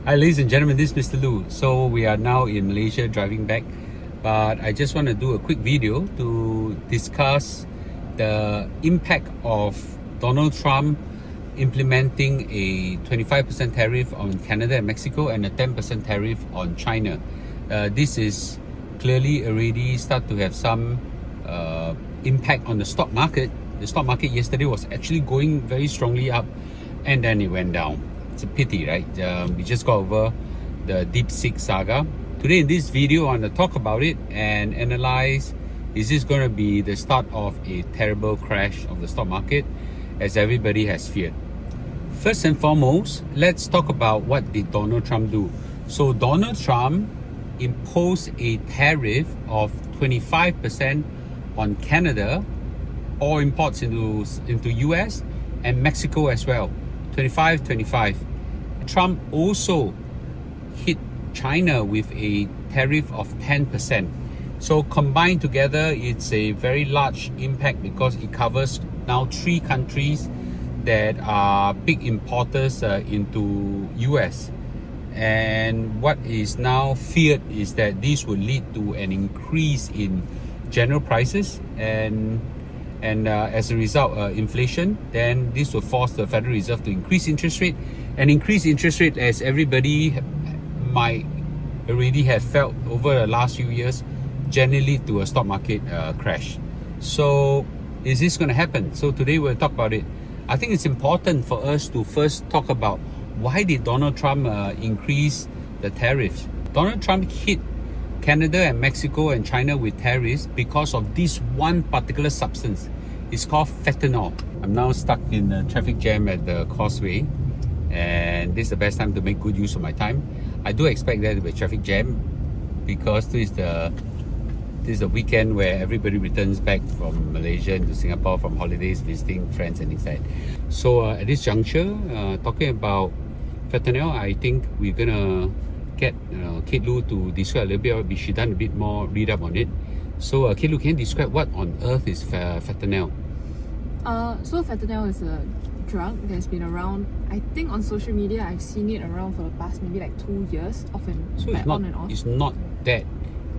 Hi ladies and gentlemen, this is Mr. Lu. So we are now in Malaysia driving back, but I just want to do a quick video to discuss the impact of Donald Trump implementing a 25% tariff on Canada and Mexico and a 10% tariff on China. This is clearly already start to have some impact on the stock market. The stock market yesterday was actually going very strongly up, and then it went down. It's a pity, right? We just got over the DeepSeek saga. Today in this video, I want to talk about it and analyze, is this going to be the start of a terrible crash of the stock market, as everybody has feared? First and foremost, let's talk about what did Donald Trump do. So Donald Trump imposed a tariff of 25% on Canada, all imports into US and Mexico as well. 25. Trump also hit China with a tariff of 10%. So combined together, it's a very large impact because it covers now 3 countries that are big importers into US. And what is now feared is that this will lead to an increase in general prices and as a result inflation. Then this will force the Federal Reserve to increase interest rate, and increase interest rate, as everybody might already have felt over the last few years, generally to a stock market crash. So is this going to happen? So today we'll talk about it. I think it's important for us to first talk about why did Donald Trump increase the tariffs. Donald Trump hit Canada and Mexico and China with tariffs because of this one particular substance. It's called fentanyl. I'm now stuck in a traffic jam at the causeway, and this is the best time to make good use of my time. I do expect there to be a traffic jam because this is the weekend where everybody returns back from Malaysia into Singapore from holidays, visiting friends and things like that. So at this juncture, talking about fentanyl, I think we're gonna get Kate Lu to describe a little bit. She done a bit more read up on it. So Kate Lu, can you describe what on earth is fentanyl? So fentanyl is a drug that's been around. I think on social media I've seen it around for the past maybe like 2 years, So it's not, on and off. It's not that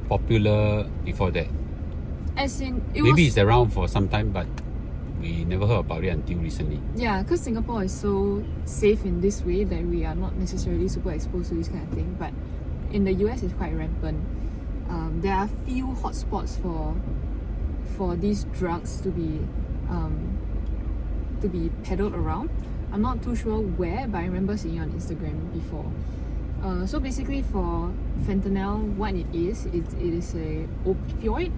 popular before that. As in, maybe it's around for some time, but we never heard about it until recently. Yeah, because Singapore is so safe in this way that we are not necessarily super exposed to this kind of thing. But in the US, it's quite rampant. There are few hotspots for these drugs to be peddled around. I'm not too sure where, but I remember seeing it on Instagram before. So basically, for fentanyl, what it is a opioid.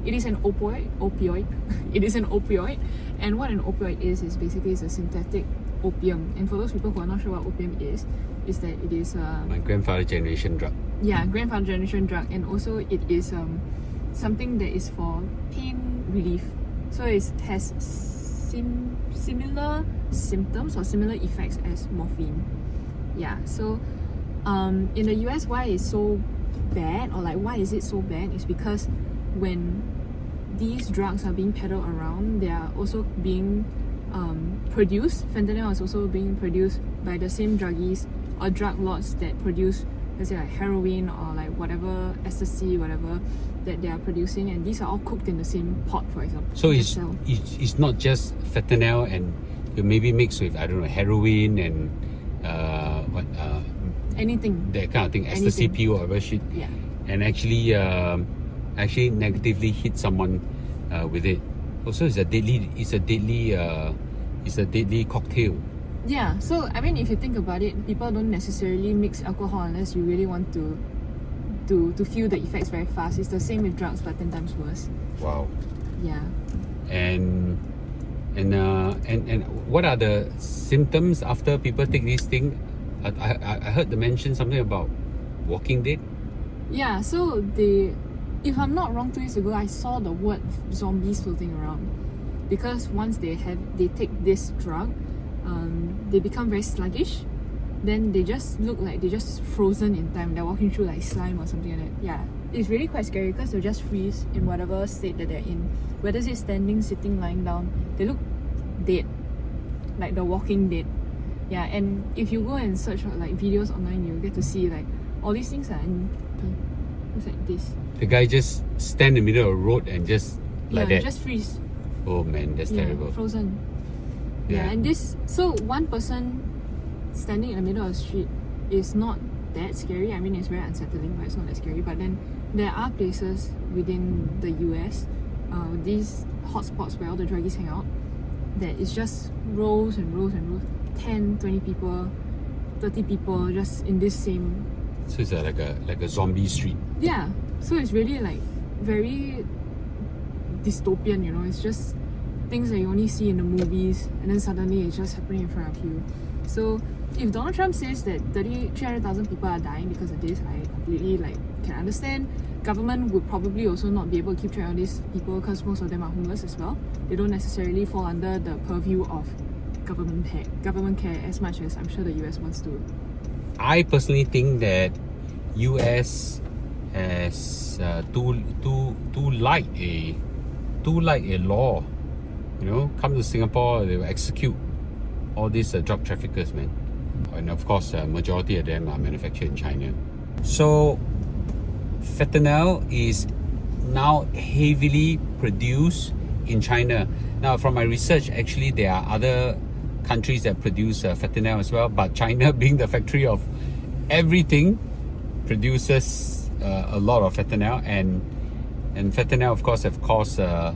It is an opioid. It is an opioid. And what an opioid is basically it's a synthetic opium. And for those people who are not sure what opium is that it is my grandfather generation drug. Yeah, grandfather generation drug. And also it is something that is for pain relief. So it has similar symptoms or similar effects as morphine. Yeah, so in the US, why it's so bad, or like why is it so bad, is because when these drugs are being peddled around, they are also being produced. Fentanyl is also being produced by the same druggies or drug lords that produce, let's say, like heroin or like whatever ecstasy, whatever that they are producing, and these are all cooked in the same pot, for example. So it's not just fentanyl, and you maybe mixed with, I don't know, heroin and anything, that kind of thing, ecstasy pill or whatever shit. Yeah. And actually negatively hit someone with it. Also, it's a deadly cocktail. Yeah, so I mean, if you think about it, people don't necessarily mix alcohol unless you really want to feel the effects very fast. It's the same with drugs, but 10 times worse. Wow. Yeah. And what are the symptoms after people take this thing? I heard them mention something about Walking Dead. Yeah, so if I'm not wrong, 2 years ago, I saw the word zombies floating around, because once they take this drug, they become very sluggish. Then they just look like they're just frozen in time. They're walking through like slime or something like that. Yeah, it's really quite scary because they'll just freeze in whatever state that they're in. Whether it's standing, sitting, lying down, they look dead, like the Walking Dead. Yeah, and if you go and search like videos online, you'll get to see like all these things are in looks like this. The guy just stand in the middle of the road and just like that. Just freeze. Oh man, that's terrible. Frozen. Yeah, and this, so one person standing in the middle of the street is not that scary. I mean, it's very unsettling, but it's not that scary. But then there are places within the US, these hotspots where all the druggies hang out, that it's just rows and rows and rows, 10, 20 people, 30 people just in this same. So it's like a zombie street. Yeah, so it's really like very dystopian, you know. It's just things that you only see in the movies, and then suddenly it's just happening in front of you. So if Donald Trump says that 300,000 people are dying because of this, I completely can understand. Government would probably also not be able to keep track of these people because most of them are homeless as well. They don't necessarily fall under the purview of government care as much as I'm sure the US wants to. I personally think that US has too light a law. You know, come to Singapore, they will execute all these drug traffickers, man. And of course, majority of them are manufactured in China. So fentanyl is now heavily produced in China. Now, from my research, actually, there are other countries that produce fentanyl as well, but China, being the factory of everything, produces a lot of fentanyl, and fentanyl, of course, have caused at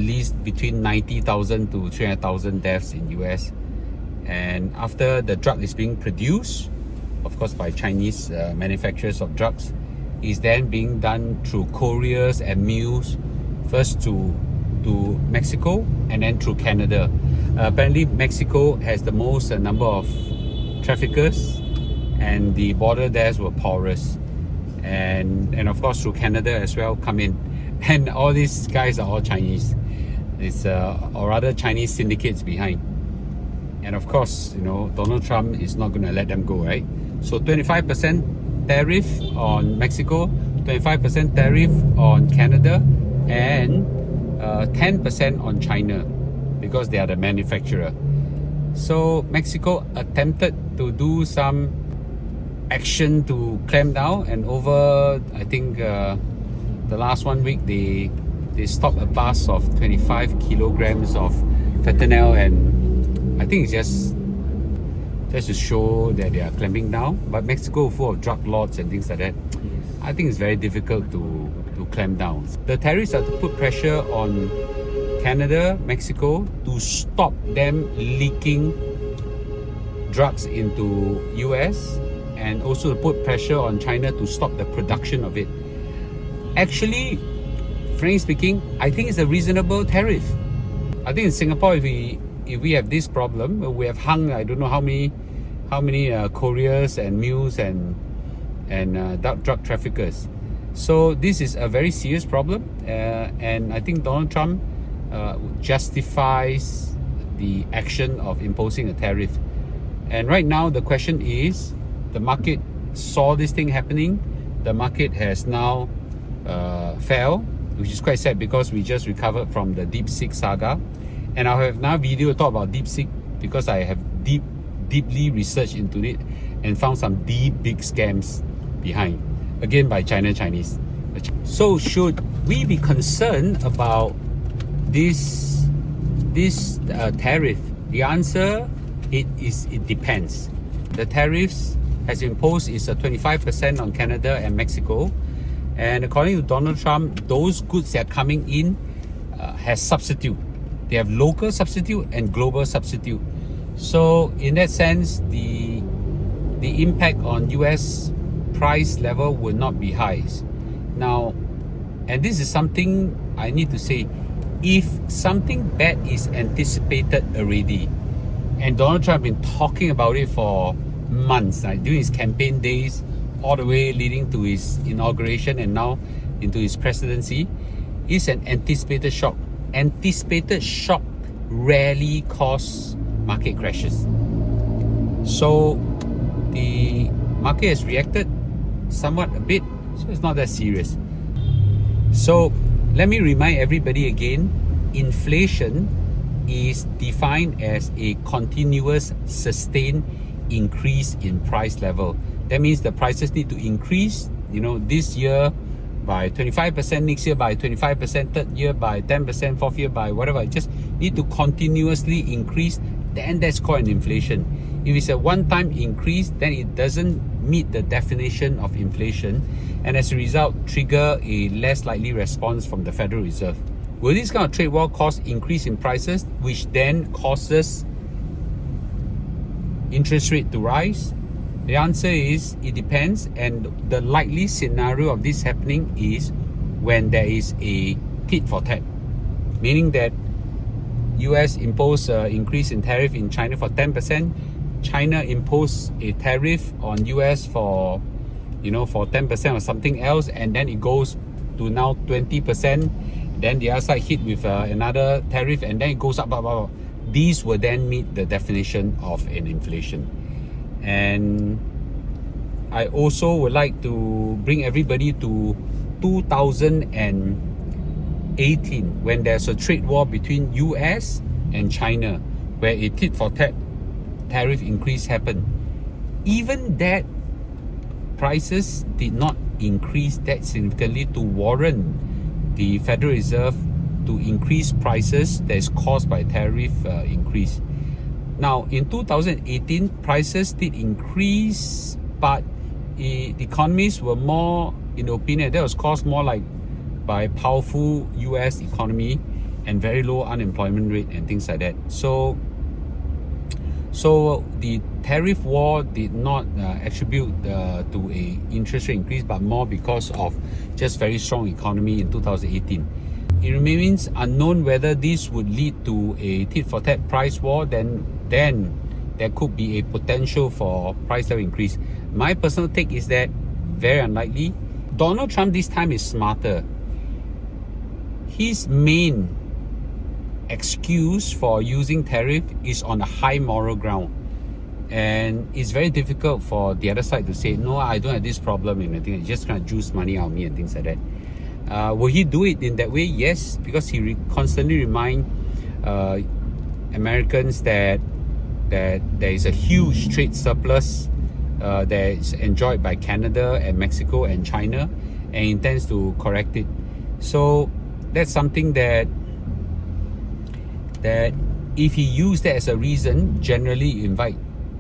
least between 90,000 to 300,000 deaths in US. And after the drug is being produced, of course, by Chinese manufacturers of drugs, is then being done through couriers and mules, first to Mexico and then through Canada. Apparently, Mexico has the most number of traffickers, and the border there were porous, and of course through Canada as well come in, and all these guys are all Chinese. It's or rather Chinese syndicates behind, and of course, you know, Donald Trump is not going to let them go, right? So 25% tariff on Mexico, 25% tariff on Canada, and 10% on China, because they are the manufacturer. So Mexico attempted to do some action to clamp down, and over, I think, the last 1 week, they stopped a bus of 25 kilograms of fentanyl, and I think it's just to show that they are clamping down. But Mexico, full of drug lords and things like that, I think it's very difficult to clamp down. The tariffs are to put pressure on Canada, Mexico, to stop them leaking drugs into US, and also to put pressure on China to stop the production of it. Actually, frankly speaking, I think it's a reasonable tariff. I think in Singapore, if we have this problem, we have hung I don't know how many couriers and mules and drug traffickers. So this is a very serious problem, and I think Donald Trump justifies the action of imposing a tariff. And right now the question is, the market saw this thing happening. The market has now fell, which is quite sad because we just recovered from the DeepSeek saga. And I have now video talk about DeepSeek because I have deeply researched into it and found some big scams behind, again by Chinese. So should we be concerned about this tariff? The answer, it depends. The tariffs has imposed is 25% on Canada and Mexico, and according to Donald Trump, those goods that are coming in has substitute. They have local substitute and global substitute. So in that sense, the impact on US price level will not be high. Now, and this is something I need to say, if something bad is anticipated already, and Donald Trump has been talking about it for months, like during his campaign days, all the way leading to his inauguration and now into his presidency, is an anticipated shock. Anticipated shock rarely cause market crashes. So the market has reacted somewhat a bit, so it's not that serious. So let me remind everybody again, inflation is defined as a continuous sustained increase in price level. That means the prices need to increase, this year by 25%, next year by 25%, third year by 10%, fourth year by whatever. It just need to continuously increase, then that's called an inflation. If it's a one-time increase, then it doesn't meet the definition of inflation, and as a result, trigger a less likely response from the Federal Reserve. Will this kind of trade war cause increase in prices, which then causes interest rate to rise? The answer is it depends, and the likely scenario of this happening is when there is a tit for tat, meaning that US impose an increase in tariff in China for 10%, China impose a tariff on US for 10% or something else, and then it goes to now 20%, then the other side hit with another tariff, and then it goes up, These will then meet the definition of an inflation. And I also would like to bring everybody to 2018, when there's a trade war between US and China, where a tit for tat tariff increase happened. Even that, prices did not increase that significantly to warrant the Federal Reserve to increase prices that is caused by tariff increase. Now, in 2018, prices did increase, but the economies were more, in the opinion, that was caused more like by powerful US economy and very low unemployment rate and things like that. So the tariff war did not attribute to a interest rate increase, but more because of just very strong economy in 2018. It remains unknown whether this would lead to a tit-for-tat price war. Then there could be a potential for price level increase. My personal take is that very unlikely. Donald Trump this time is smarter. His main excuse for using tariff is on a high moral ground, and it's very difficult for the other side to say, no, I don't have this problem and anything. It's just kind of juice money out of me and things like that. Will he do it in that way? Yes, because he constantly remind Americans that there is a huge trade surplus that is enjoyed by Canada and Mexico and China, and intends to correct it. So that's something that if he used that as a reason, generally invite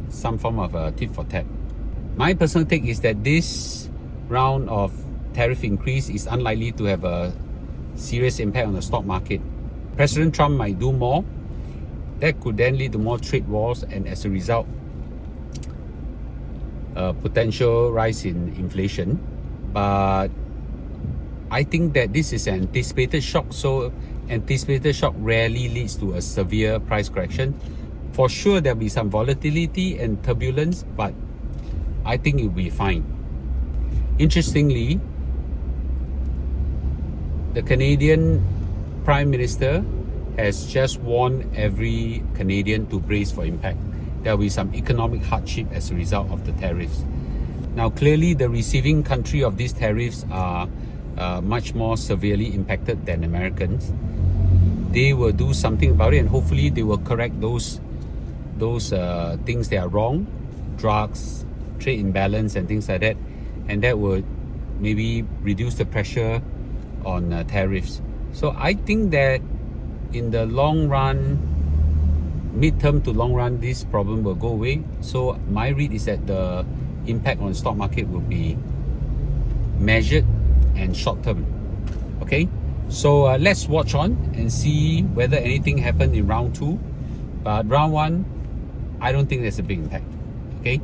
some form of a tit for tat. My personal take is that this round of tariff increase is unlikely to have a serious impact on the stock market. President Trump might do more. That could then lead to more trade wars, and as a result, potential rise in inflation. But I think that this is an anticipated shock, so anticipated shock rarely leads to a severe price correction. For sure, there'll be some volatility and turbulence, but I think it'll be fine. Interestingly, the Canadian Prime Minister has just warned every Canadian to brace for impact. There will be some economic hardship as a result of the tariffs. Now, clearly, the receiving country of these tariffs are much more severely impacted than Americans. They will do something about it, and hopefully they will correct those things that are wrong, drugs, trade imbalance and things like that, and that would maybe reduce the pressure on tariffs. So I think that in the long run, midterm to long run, this problem will go away. So my read is that the impact on the stock market will be measured and short term. Okay, so let's watch on and see whether anything happened in round 2. But round 1, I don't think there's a big impact. Okay,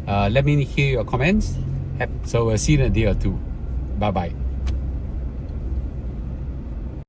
let me hear your comments. So we'll see you in a day or two. Bye bye.